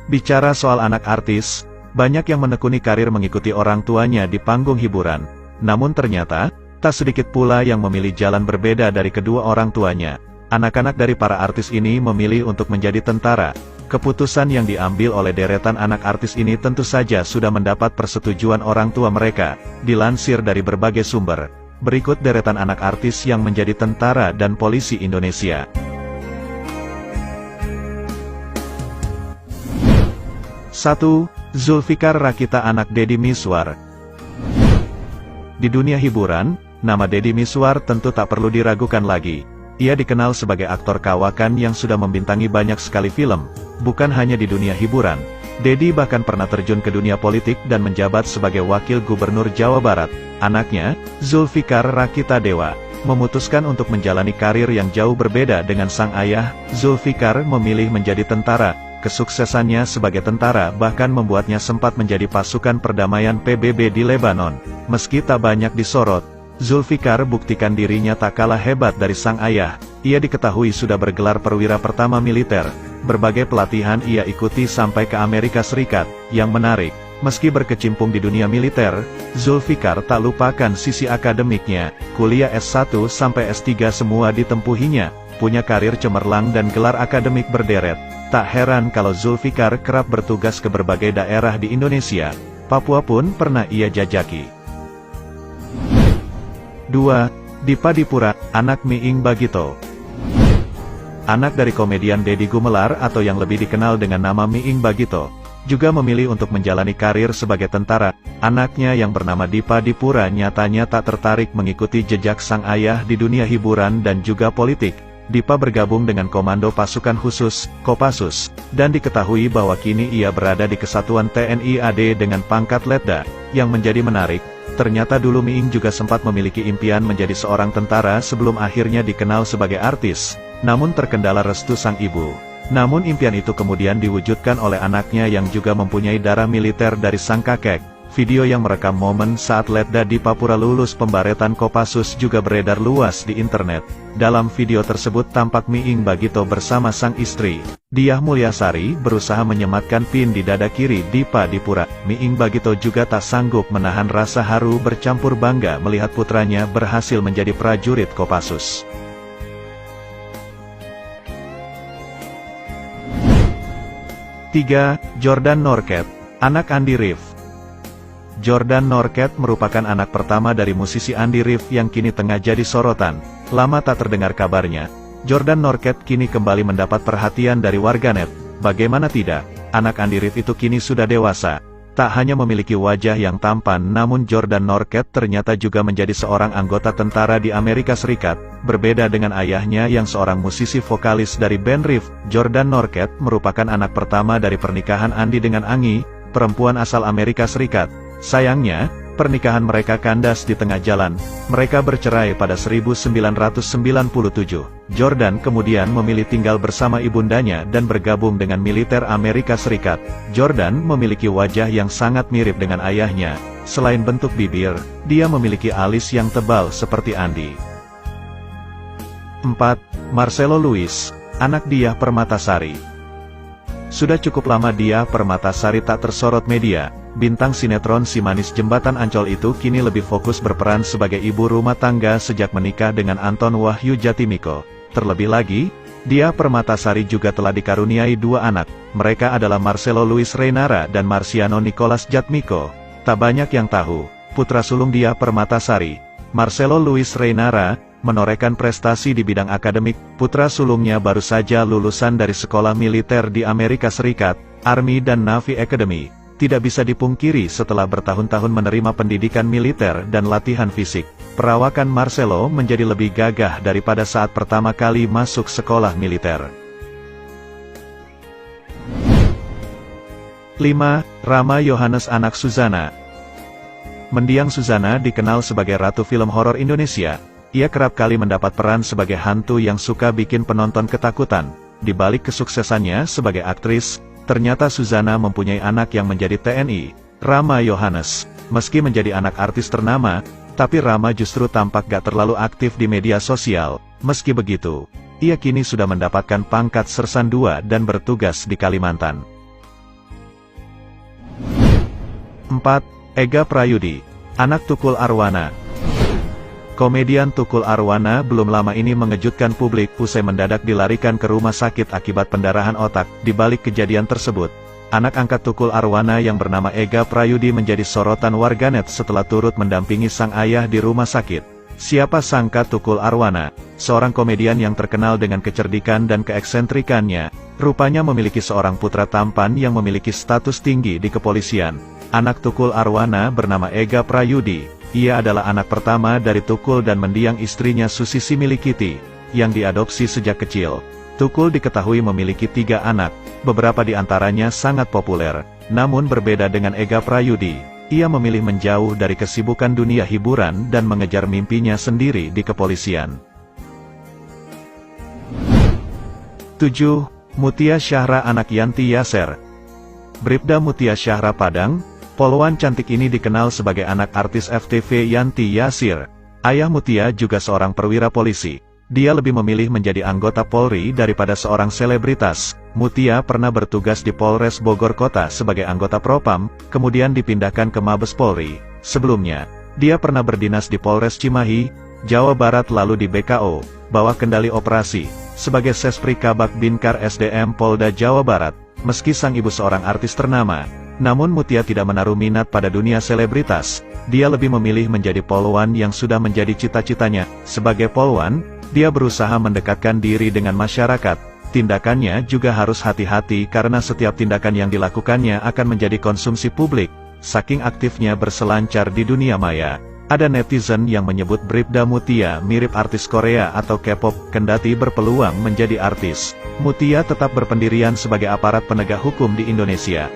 Bicara soal anak artis, banyak yang menekuni karir mengikuti orang tuanya di panggung hiburan. Namun ternyata, tak sedikit pula yang memilih jalan berbeda dari kedua orang tuanya. Anak-anak dari para artis ini memilih untuk menjadi tentara. Keputusan yang diambil oleh deretan anak artis ini tentu saja sudah mendapat persetujuan orang tua mereka, dilansir dari berbagai sumber. Berikut deretan anak artis yang menjadi tentara dan polisi Indonesia. 1. Zulfikar Rakita anak Deddy Mizwar. Di dunia hiburan, nama Deddy Mizwar tentu tak perlu diragukan lagi. Ia dikenal sebagai aktor kawakan yang sudah membintangi banyak sekali film. Bukan hanya di dunia hiburan, Deddy bahkan pernah terjun ke dunia politik dan menjabat sebagai Wakil Gubernur Jawa Barat. Anaknya, Zulfikar Rakita Dewa, memutuskan untuk menjalani karir yang jauh berbeda dengan sang ayah. Zulfikar memilih menjadi tentara. Kesuksesannya sebagai tentara bahkan membuatnya sempat menjadi pasukan perdamaian PBB di Lebanon. Meski tak banyak disorot, Zulfikar buktikan dirinya tak kalah hebat dari sang ayah. Ia diketahui sudah bergelar perwira pertama militer. Berbagai pelatihan ia ikuti sampai ke Amerika Serikat. Yang menarik, meski berkecimpung di dunia militer, Zulfikar tak lupakan sisi akademiknya. Kuliah S1 sampai S3 semua ditempuhinya. Punya karir cemerlang dan gelar akademik berderet. Tak heran kalau Zulfikar kerap bertugas ke berbagai daerah di Indonesia. Papua pun pernah ia jajaki. 2. Dipa Dipura, anak Miing Bagito. Anak dari komedian Deddy Gumelar atau yang lebih dikenal dengan nama Miing Bagito, juga memilih untuk menjalani karir sebagai tentara. Anaknya yang bernama Dipa Dipura nyatanya tak tertarik mengikuti jejak sang ayah di dunia hiburan dan juga politik. Dipa bergabung dengan Komando Pasukan Khusus, Kopassus, dan diketahui bahwa kini ia berada di Kesatuan TNI AD dengan pangkat Letda. Yang menjadi menarik, ternyata dulu Miing juga sempat memiliki impian menjadi seorang tentara sebelum akhirnya dikenal sebagai artis, namun terkendala restu sang ibu. Namun impian itu kemudian diwujudkan oleh anaknya yang juga mempunyai darah militer dari sang kakek. Video yang merekam momen saat Letda Dipa Dipura lulus pembaretan Kopassus juga beredar luas di internet. Dalam video tersebut tampak Miing Bagito bersama sang istri, Diah Mulyasari, berusaha menyematkan pin di dada kiri Dipa Dipura. Miing Bagito juga tak sanggup menahan rasa haru bercampur bangga melihat putranya berhasil menjadi prajurit Kopassus. 3. Jordan Norket, anak Andy rif. Jordan Norket merupakan anak pertama dari musisi Andy rif yang kini tengah jadi sorotan. Lama tak terdengar kabarnya, Jordan Norket kini kembali mendapat perhatian dari warganet. Bagaimana tidak, anak Andy rif itu kini sudah dewasa. Tak hanya memiliki wajah yang tampan, namun Jordan Norket ternyata juga menjadi seorang anggota tentara di Amerika Serikat. Berbeda dengan ayahnya yang seorang musisi vokalis dari band Rif, Jordan Norket merupakan anak pertama dari pernikahan Andy dengan Angie, perempuan asal Amerika Serikat. Sayangnya, pernikahan mereka kandas di tengah jalan. Mereka bercerai pada 1997. Jordan kemudian memilih tinggal bersama ibundanya dan bergabung dengan militer Amerika Serikat. Jordan memiliki wajah yang sangat mirip dengan ayahnya. Selain bentuk bibir, dia memiliki alis yang tebal seperti Andy. 4. Marcelo Luis, anak Diah Permatasari. Sudah cukup lama Diah Permatasari tak tersorot media. Bintang sinetron Si Manis Jembatan Ancol itu kini lebih fokus berperan sebagai ibu rumah tangga sejak menikah dengan Anton Wahyu Jatimiko. Terlebih lagi, Diah Permatasari juga telah dikaruniai dua anak. Mereka adalah Marcelo Luis Reynara dan Marciano Nicolas Jatmiko. Tak banyak yang tahu, putra sulung Diah Permatasari, Marcelo Luis Reynara, menorehkan prestasi di bidang akademik. Putra sulungnya baru saja lulusan dari sekolah militer di Amerika Serikat, Army dan Navy Academy. Tidak bisa dipungkiri setelah bertahun-tahun menerima pendidikan militer dan latihan fisik, perawakan Marcelo menjadi lebih gagah daripada saat pertama kali masuk sekolah militer. 5. Rama Yohanes anak Suzana. Mendiang Suzana dikenal sebagai ratu film horor Indonesia. Ia kerap kali mendapat peran sebagai hantu yang suka bikin penonton ketakutan. Di balik kesuksesannya sebagai aktris, ternyata Suzana mempunyai anak yang menjadi TNI, Rama Yohanes. Meski menjadi anak artis ternama, tapi Rama justru tampak gak terlalu aktif di media sosial. Meski begitu, ia kini sudah mendapatkan pangkat Sersan II dan bertugas di Kalimantan. 4. Ega Prayudi, anak Tukul Arwana. Komedian Tukul Arwana belum lama ini mengejutkan publik usai mendadak dilarikan ke rumah sakit akibat pendarahan otak. Di balik kejadian tersebut, anak angkat Tukul Arwana yang bernama Ega Prayudi menjadi sorotan warganet setelah turut mendampingi sang ayah di rumah sakit. Siapa sangka Tukul Arwana, seorang komedian yang terkenal dengan kecerdikan dan keeksentrikannya, rupanya memiliki seorang putra tampan yang memiliki status tinggi di kepolisian. Anak Tukul Arwana bernama Ega Prayudi. Ia adalah anak pertama dari Tukul dan mendiang istrinya Susi Similikiti, yang diadopsi sejak kecil. Tukul diketahui memiliki 3 anak, beberapa di antaranya sangat populer. Namun berbeda dengan Ega Prayudi, ia memilih menjauh dari kesibukan dunia hiburan dan mengejar mimpinya sendiri di kepolisian. 7. Mutia Syahra anak Yanti Yasser. Bribda Mutia Syahra Padang, polwan cantik ini dikenal sebagai anak artis FTV Yanti Yasser. Ayah Mutia juga seorang perwira polisi. Dia lebih memilih menjadi anggota Polri daripada seorang selebritas. Mutia pernah bertugas di Polres Bogor Kota sebagai anggota Propam, kemudian dipindahkan ke Mabes Polri. Sebelumnya, dia pernah berdinas di Polres Cimahi, Jawa Barat lalu di BKO, bawah kendali operasi, sebagai Sespri Kabak Binkar SDM Polda Jawa Barat. Meski sang ibu seorang artis ternama, namun Mutia tidak menaruh minat pada dunia selebritas. Dia lebih memilih menjadi polwan yang sudah menjadi cita-citanya. Sebagai polwan, dia berusaha mendekatkan diri dengan masyarakat. Tindakannya juga harus hati-hati karena setiap tindakan yang dilakukannya akan menjadi konsumsi publik. Saking aktifnya berselancar di dunia maya, ada netizen yang menyebut Bribda Mutia mirip artis Korea atau K-pop, kendati berpeluang menjadi artis. Mutia tetap berpendirian sebagai aparat penegak hukum di Indonesia.